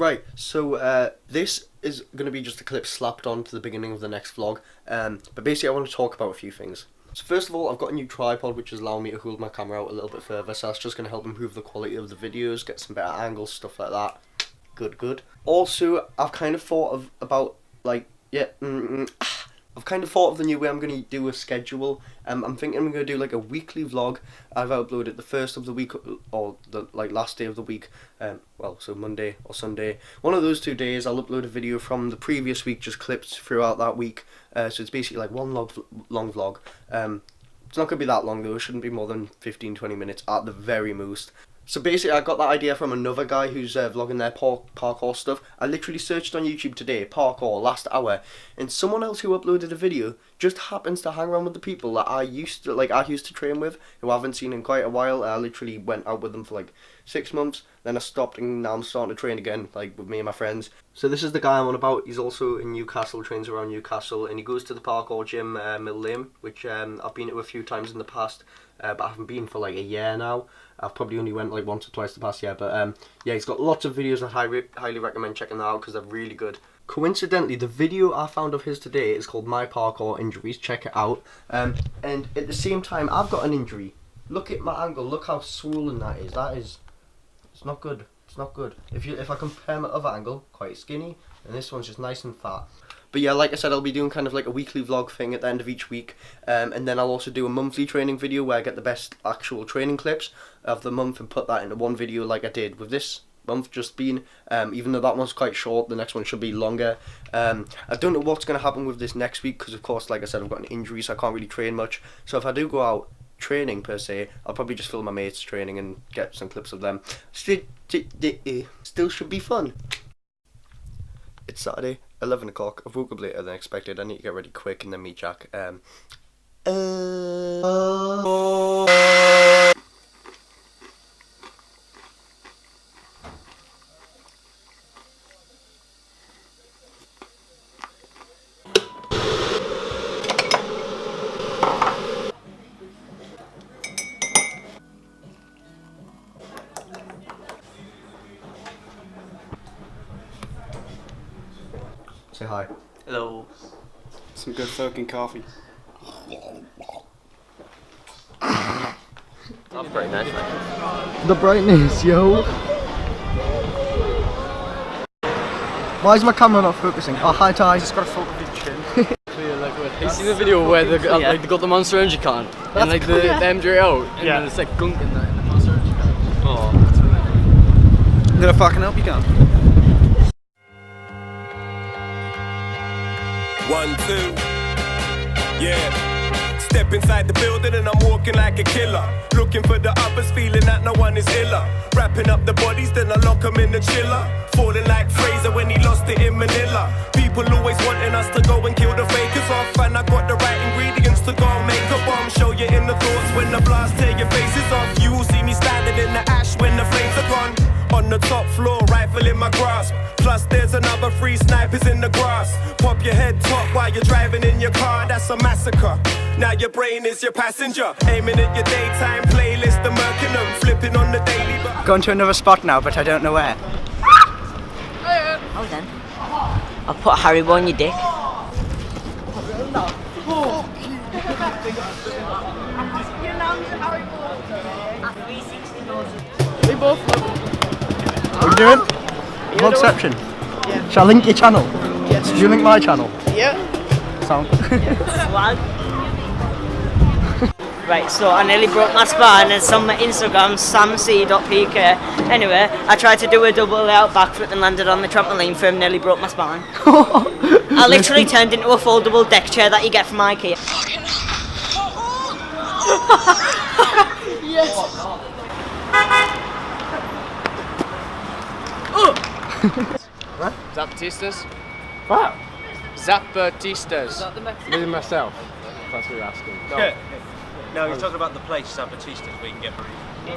Right, so this is going to be just a clip slapped on to the beginning of the next vlog, but basically I want to talk about a few things. So first of all, I've got a new tripod which is allowing me to hold my camera out a little bit further, so that's just going to help improve the quality of the videos, get some better angles, stuff like that. Good. Also, I've kind of thought of about, like, I've kind of thought of the new way I'm going to do a schedule. I'm thinking I'm going to do like a weekly vlog. I've uploaded the first of the week or the last day of the week. So Monday or Sunday. One of those 2 days I'll upload a video from the previous week, just clips throughout that week. So it's basically like one long vlog. It's not going to be that long though. It shouldn't be more than 15-20 minutes at the very most. So basically I got that idea from another guy who's vlogging their parkour stuff. I literally searched on YouTube today, parkour, last hour, and someone else who uploaded a video just happens to hang around with the people that I used to train with, who I haven't seen in quite a while. I literally went out with them for like 6 months, then I stopped and now I'm starting to train again, like with me and my friends. So this is the guy I'm on about. He's also in Newcastle, trains around Newcastle, and he goes to the parkour gym, Mill Lane, which I've been to a few times in the past, but I haven't been for like a year now. I've probably only went like once or twice the past year, but yeah, he's got lots of videos. I highly recommend checking them out because they're really good. Coincidentally, the video I found of his today is called My Parkour Injuries. Check it out. And at the same time, I've got an injury. Look at my angle. Look how swollen that is. It's not good. It's not good. If I compare my other angle, quite skinny, and this one's just nice and fat. But yeah, like I said, I'll be doing kind of like a weekly vlog thing at the end of each week, and then I'll also do a monthly training video where I get the best actual training clips of the month and put that into one video like I did with this month just been. Even though that one's quite short, the next one should be longer. I don't know what's going to happen with this next week because of course, like I said, I've got an injury, so I can't really train much. So if I do go out training per se, I'll probably just film my mates training and get some clips of them. Still should be fun. It's Saturday, 11 o'clock. I've woke up later than expected. I need to get ready quick and then meet Jack. Say hi. Hello. Some good fucking coffee. That's pretty nice, man. The brightness, yo. Why is my camera not focusing? Oh, hi Ty. Just gotta focus on your chin. You see the video where they got the Monster Energy can and like the MJ out, and then it's like gunk in the Monster Energy can. Oh, that's weird. I'm gonna fucking help you, can. 1, 2, yeah. Step inside the building and I'm walking like a killer. Looking for the others, feeling that no one is iller. Wrapping up the bodies, then I lock them in the chiller. Falling like Fraser when he lost it in Manila. People always wanting us to go and kill the fakers off, and I got the right ingredients to go and make a bomb. Show you in the thoughts when the blast tear your faces off. You will see me standing in the ash when the flames are gone. On the top floor, rifle in my grasp. Plus there's another 3 snipers in the grass. Pop your head top while you're driving in your car, that's a massacre. Now your brain is your passenger. Aiming at your daytime playlist, the murking them. Flipping on the daily. Going to another spot now, but I don't know where. Oh then. I'll put Haribo on your dick. They both. What are you doing? Vlogception. Yeah. Shall I link your channel? Yes. Do you link my channel? Yeah. Sound. Swag. Right, so I nearly broke my spine, and it's on my Instagram, samc.pk. Anyway, I tried to do a double layout backflip and landed on the trampoline firm, nearly broke my spine. I literally turned into a foldable deck chair that you get from IKEA. Yes. What? Zapatistas? What? Zapatistas. Is that the Mexican? Me myself. That's what you're asking. No. No, he's talking about the place, San Batista's, where you can get married. You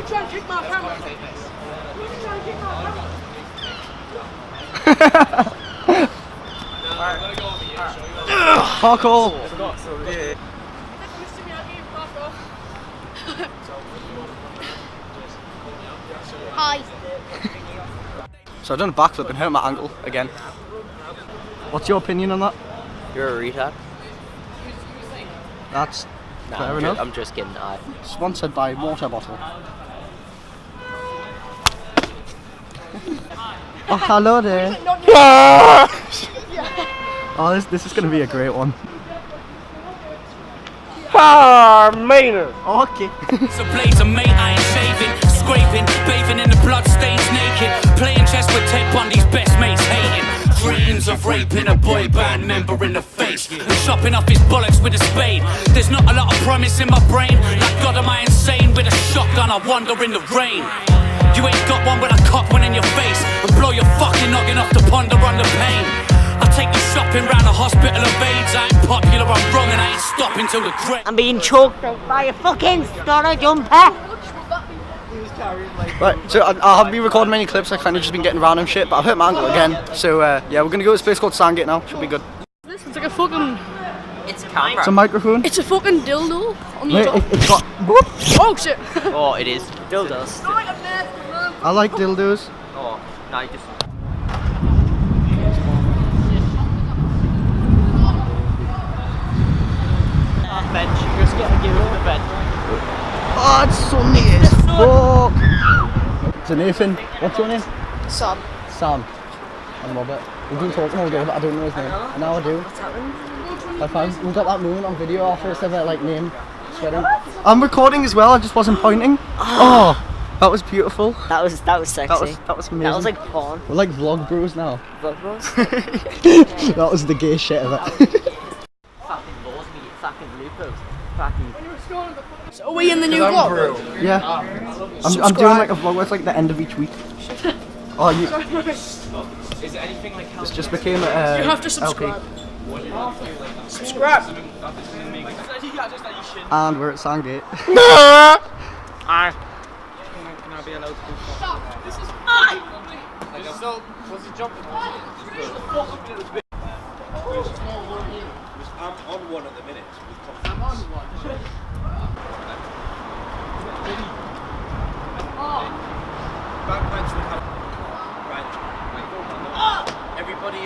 trying to kick my camera? You trying to kick my camera? Parkour. Hi. So I've done a backflip and hurt my ankle again. What's your opinion on that? You're a retard. That's Nah, fair enough. I'm just kidding. Sponsored by water bottle. Oh, hello there. Oh, this is going to be a great one. Okay. So blades of mate, I ain't shaving, scraping, bathing in the blood stains naked, playing chess with Ted Bundy's best mates hating. Dreams of raping a boy band member in the face and chopping off his bollocks with a spade. There's not a lot of promise in my brain. Like God, am I insane? With a shotgun, I wander in the rain. You ain't got one, but I cock one in your face and blow your fucking noggin off to ponder on the pain. I take you shopping round a hospital of AIDS. I ain't popular, I'm wrong, and I ain't stopping till the grave. I'm being choked out by a fucking stunner jumper. Right, so I haven't been recording many clips, I've kind of just been getting random shit, but I've hurt my ankle again. So yeah, we're going to go to this place called Sandgate now, should be good. It's like a fucking... It's a camera. It's a microphone. It's a fucking dildo on the Wait, top. it's got... Whoop. Oh shit! Oh, it is. Dildos. I like dildos. Oh, no, you just. Bench. Just get a give it the bench. Oh, it's so neat as fuck. So Nathan, what's your name? Sam. Sam. I'm Robert. We've been talking all day, but I don't know his name. And now I do. What's happening? We got that moment on video, our first ever like name swearing. I'm recording as well, I just wasn't pointing. Oh, that was beautiful. That was sexy. That was amazing. That was like porn. We're like vlog bros now. Vlog bros? That was the gay shit of it. Fucking balls me, fucking loopers. Fucking. So are we in the new vlog? Yeah. I'm doing like a vlog where it's like the end of each week. Oh, you. Is it anything like how This just became a. You have to subscribe. LP. Subscribe. And we're at Sandgate. Can I be allowed to do This is Was it jumping? I'm on one at the minute. I'm on one. Backbench would have. Right. Everybody,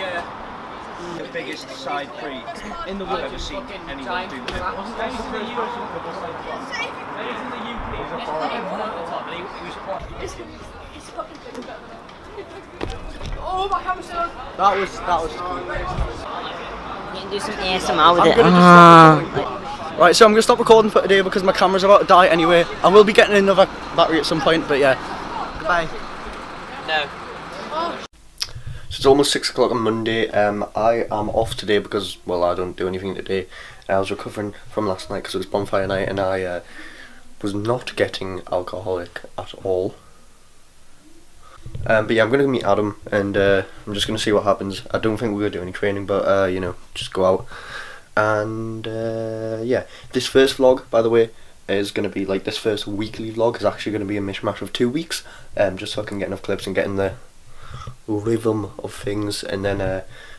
the biggest side pre in the world I've ever seen anyone do. Oh my hamster! That was cool. You can do some ASMR with it. Right, so I'm gonna stop recording for today because my camera's about to die anyway. I will be getting another battery at some point, but yeah. Bye. No. So it's almost 6 o'clock on Monday. I am off today because, well, I don't do anything today. I was recovering from last night because it was bonfire night and I was not getting alcoholic at all. But yeah, I'm going to meet Adam and I'm just going to see what happens. I don't think we're going to do any training, but you know, just go out. And yeah, this first vlog, by the way, is going to be like, this first weekly vlog is actually going to be a mishmash of 2 weeks, just so I can get enough clips and get in the rhythm of things, and then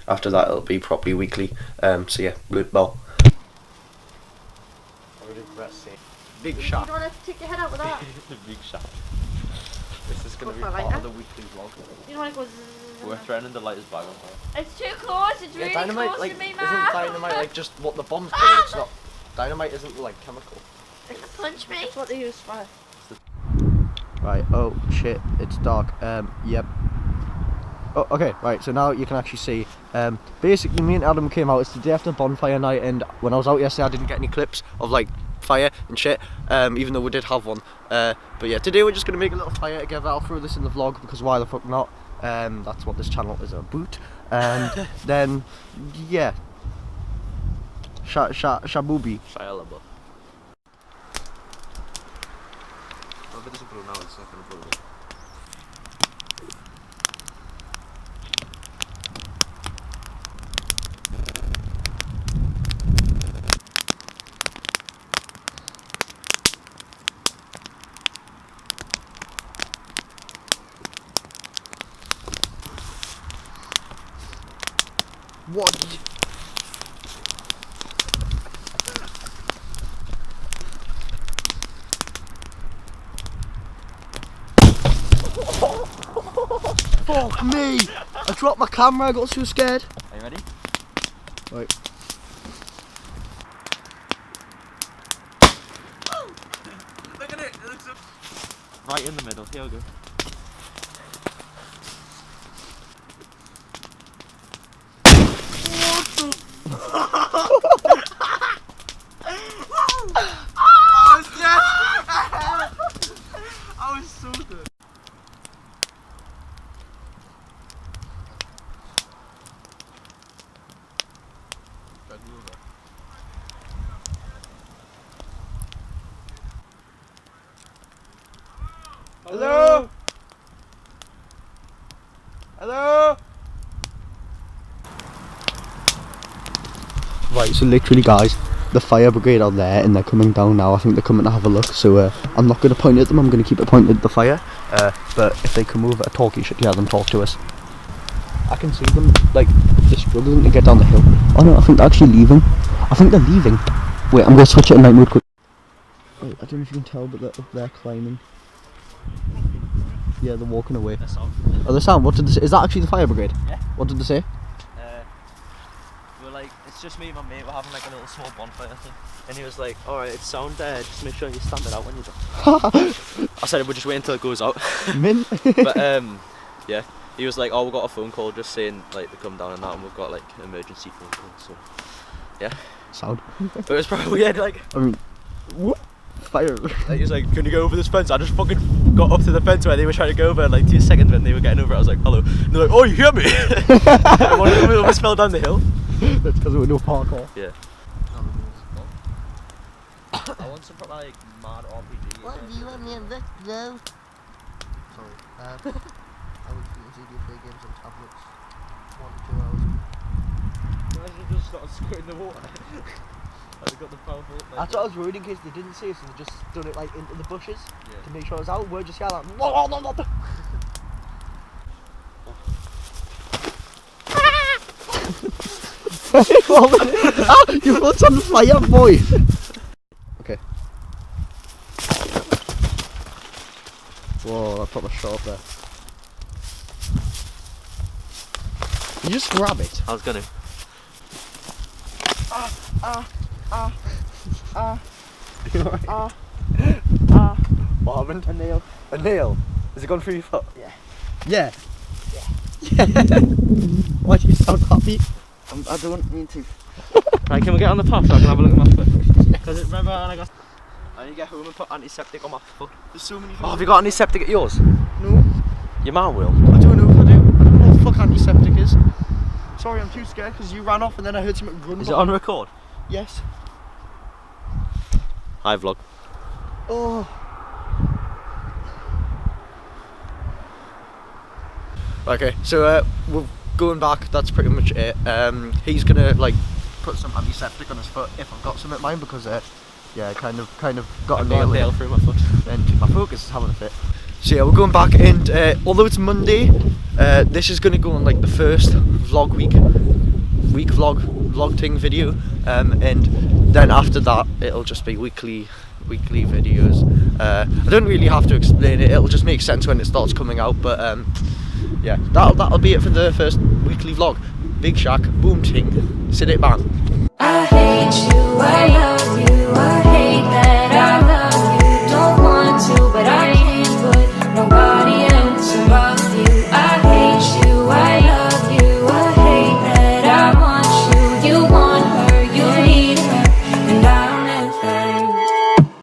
after that it'll be properly weekly. So yeah, good ball. Big shot. You don't have to take your head out with that. Big shot. This is going to be Like part that. of the weekly vlog. You don't want to go zzz. We're threatening to light his bag on fire. It's too close, it's really Dynamite, close like, to me, isn't man. dynamite like just what the bombs do? It's not. Dynamite isn't like chemical. Punch me. That's what they use for. Right, oh shit, it's dark. Yep. Oh, okay, right, so now you can actually see. Basically, me and Adam came out, it's the day after bonfire night, and when I was out yesterday, I didn't get any clips of like fire and shit, even though we did have one. But yeah, today we're just gonna make a little fire together. I'll throw this in the vlog because why the fuck not? That's what this channel is about. And then, yeah. Shabubi. Shia LaBeouf. What? Fuck me! I dropped my camera, I got so scared. Are you ready? Right. Look at it! It looks right in the middle. Here we go. I was so good. Hello? Hello? Right, so literally guys, the fire brigade are there and they're coming down now. I think they're coming to have a look, so I'm not going to point at them, I'm going to keep it pointed at the fire. But if they come over to talk, you should hear them talk to us. I can see them, like, they're struggling to get down the hill. Oh no, I think they're actually leaving. I think they're leaving. Wait, I'm going to switch it in night mode quick. Wait, I don't know if you can tell, but they're up there climbing. Yeah, they're walking away. Oh, the sound, what did they say? Is that actually the fire brigade? Yeah. What did they say? We're like, it's just me and my mate, we're having like a little small bonfire thing. And he was like, alright, it's sound there, just make sure you stand it out when you're done. I said, we'll just wait until it goes out. Mint. But yeah, he was like, oh, we got a phone call just saying like to come down and that, and we've got like an emergency phone call, so yeah. Sound. But it was probably weird, like, I mean, what? Fire. like he was like, can you go over this fence? I just fucking got up to the fence where they were trying to go over, and like 2 seconds when they were getting over, I was like, hello. And they're like, oh, you hear me? And one of them almost fell down the hill. That's because we do parkour. Yeah. I want some like mad RPG. What do you want me to look though? Sorry. I was thinking to play games on tablets. 1 to 2 hours. Imagine just started squirting the water. Like we got the powerful. That's what I was worried in case they didn't see us and they just done it like into the bushes to make sure it was out. We're just yelling. Your foot's on fire, boy. Okay. Whoa, that's proper sharp there. You just grab it. I was gonna. What happened? A nail. A nail? Has it gone through your foot? Yeah. Yeah. Yeah. Why do you sound happy? I don't mean to. Right, can we get on the path so I can have a look at my foot? Because remember when I got. I need to get home and put antiseptic on my foot. There's so many. Oh, have you got antiseptic at yours? No. Your man will. I don't know if I do. I don't know what the fuck antiseptic is. Sorry, I'm too scared because you ran off and then I heard something run. Is it on record? Yes. Hi, vlog. Oh. Okay, so we're going back. That's pretty much it. He's gonna like put some antiseptic on his foot if I've got some at mine because yeah, kind of got a nail through my foot. And my focus is having a fit. So yeah, we're going back, and although it's Monday, this is gonna go on like the first vlog week vlog thing video, and then after that it'll just be weekly videos. I don't really have to explain it, it'll just make sense when it starts coming out, but yeah, that'll be it for the first weekly vlog. Big Shack, boom ting, sit it bang. I hate you, I love